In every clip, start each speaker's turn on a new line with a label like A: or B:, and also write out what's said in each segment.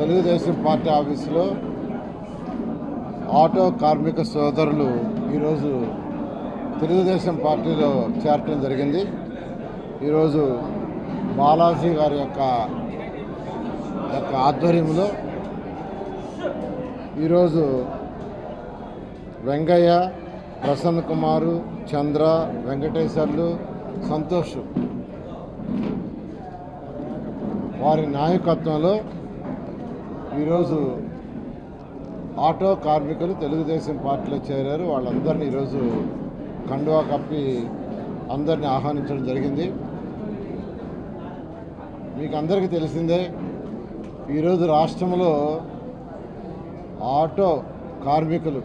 A: Telugu Desam party ఆఫీసులో auto కార్మిక సోదరులు ఈరోజు తెలుగుదేశం పార్టీలో చేరటం జరిగింది. ఈరోజు బాలాజీ గారి యొక్క ఆధ్వర్యంలో ఈరోజు వెంకయ్య, ప్రసన్న కుమారు, చంద్ర, వెంకటేశ్వర్లు, సంతోష్ వారి నాయకత్వంలో ఈరోజు ఆటో కార్మికులు తెలుగుదేశం పార్టీలో చేరారు. వాళ్ళందరినీ ఈరోజు కండువా కప్పి అందరినీ ఆహ్వానించడం జరిగింది. మీకు అందరికీ తెలిసిందే, ఈరోజు రాష్ట్రంలో ఆటో కార్మికులు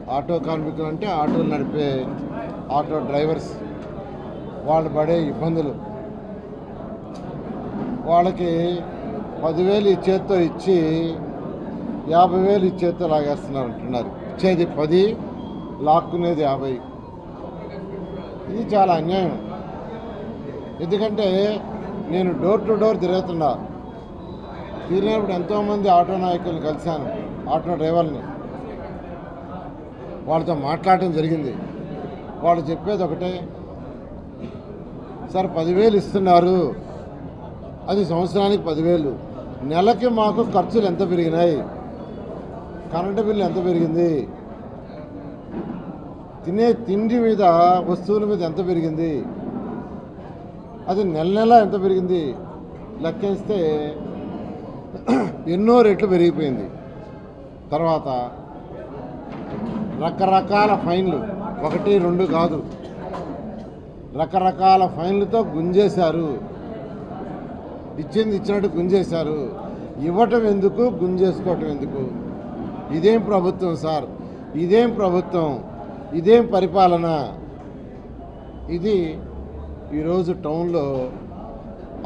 A: అంటే ఆటోలు నడిపే ఆటో డ్రైవర్స్ వాళ్ళు పడే ఇబ్బందులు, వాళ్ళకి 10,000 ఈ చేత్తో ఇచ్చి 50,000 ఈ చేత్తో లాగేస్తున్నారు అంటున్నారు. ఇచ్చేది 10, లాక్కునేది 50. ఇది చాలా అన్యాయం. ఎందుకంటే నేను డోర్ టు డోర్ తిరిగినప్పుడు ఎంతోమంది ఆటో నాయకులను కలిశాను, ఆటో డ్రైవర్ని. వాళ్ళతో మాట్లాడటం జరిగింది. వాళ్ళు చెప్పేది ఒకటే, సార్ 10,000 ఇస్తున్నారు, అది సంవత్సరానికి 10,000, నెలకి మాకు ఖర్చులు ఎంత పెరిగినాయి, కరెంటు బిల్లు ఎంత పెరిగింది, తినే తిండి మీద వస్తువుల మీద ఎంత పెరిగింది, అది నెల ఎంత పెరిగింది లెక్కేస్తే ఎన్నో రెట్లు పెరిగిపోయింది. తర్వాత రకరకాల ఫైన్లు, 1, 2 కాదు, రకరకాల ఫైన్లతో గుంజేశారు. ఇచ్చినట్టు గుంజేశారు. ఇవ్వటం ఎందుకు, గుంజేసుకోవటం ఎందుకు? ఇదేం ప్రభుత్వం సార్, ఇదేం ప్రభుత్వం, ఇదేం పరిపాలన? ఇది ఈరోజు టౌన్లో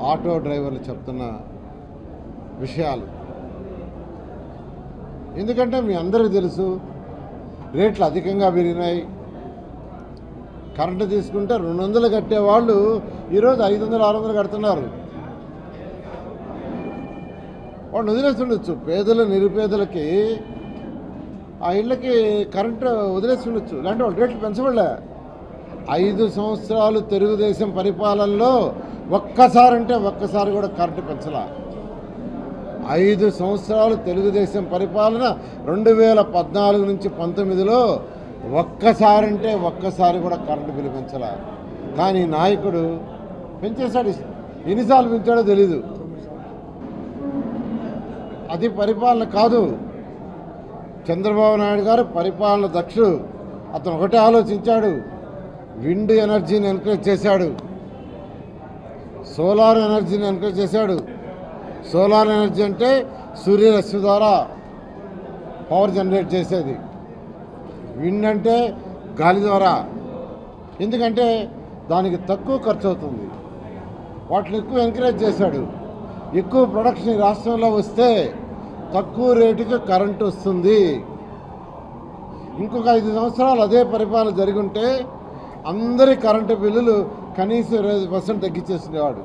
A: ఆటో డ్రైవర్లు చెప్తున్న విషయాలు. ఎందుకంటే మీ అందరికీ తెలుసు, రేట్లు అధికంగా పెరిగినాయి. కరెంటు తీసుకుంటే 200 కట్టేవాళ్ళు ఈరోజు 500, 600 కడుతున్నారు. వాళ్ళు వదిలేస్తుండొచ్చు. పేదలు, నిరుపేదలకి ఆ ఇళ్ళకి కరెంటు వదిలేస్తుండొచ్చు, ఇలాంటి వాళ్ళు రేట్లు పెంచబడలే. 5 సంవత్సరాలు తెలుగుదేశం పరిపాలనలో ఒక్కసారి కూడా కరెంటు పెంచలా. 5 సంవత్సరాలు తెలుగుదేశం పరిపాలన 2014 నుంచి 19లో ఒక్కసారి కూడా కరెంటు బిల్లు పెంచలా. కానీ నాయకుడు పెంచేశాడు. ఎన్నిసార్లు పెంచాడో తెలీదు. అది పరిపాలన కాదు. చంద్రబాబు నాయుడు గారు పరిపాలన దక్షుడు. అతను ఒకటే ఆలోచించాడు, విండ్ ఎనర్జీని ఎంకరేజ్ చేశాడు, సోలార్ ఎనర్జీని ఎంకరేజ్ చేశాడు. సోలార్ ఎనర్జీ అంటే సూర్యరశ్మి ద్వారా పవర్ జనరేట్ చేసేది. విండ్ అంటే గాలి ద్వారా. ఎందుకంటే దానికి తక్కువ ఖర్చు అవుతుంది. వాటిని ఎక్కువ ఎంకరేజ్ చేశాడు. ఎక్కువ ప్రొడక్షన్ ఈ రాష్ట్రంలో వస్తే తక్కువ రేటుకి కరెంటు వస్తుంది. ఇంకొక 5 సంవత్సరాలు అదే పరిపాలన జరిగి ఉంటే అందరి కరెంటు బిల్లులు కనీసం 20% తగ్గించేసినవాడు.